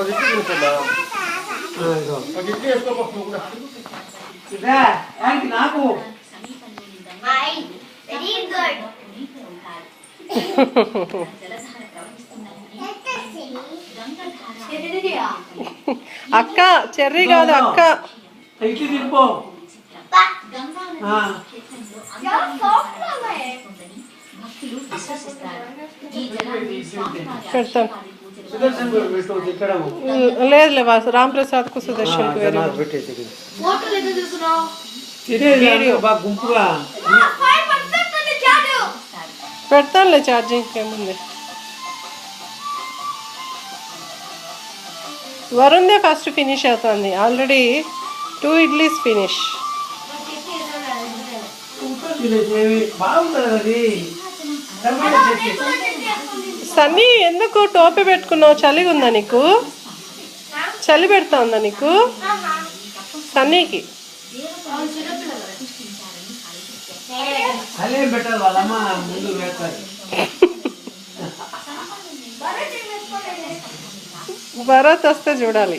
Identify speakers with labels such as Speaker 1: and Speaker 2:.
Speaker 1: ఒక ఇడ్లీ తినుకోమ్మా. ఒక ఇడ్లీ వేసుకోపో నువ్వు కూడా.
Speaker 2: నాకు
Speaker 3: అక్క చెర్రీ కాదు అక్క.
Speaker 2: ఇడ్లీ తినిపో.
Speaker 3: పెడతాను.
Speaker 2: సుదర్శన్ తిట్టడము
Speaker 3: లేదులే వాసు రాంప్రసాద్కు సుదర్శన్కి వేరే
Speaker 2: వీడియో బాగా గుంపుగా
Speaker 3: పెడతానులే ఛార్జింగ్ ఏముంది. వరుణ్దే ఫస్ట్ ఫినిష్ అవుతుంది. Already 2 idlis finish.
Speaker 2: బాగుంటుంది అది.
Speaker 3: సన్నీ ఎందుకు టోపీ పెట్టుకున్నావు? చలిగా ఉందా నీకు? చలి పెడతా ఉందా నీకు? సన్నీకి
Speaker 2: అలేం పెట్టాలి వాళ్ళమ్మ ముందు పెడతారు.
Speaker 3: భరత్ వస్తే చూడాలి.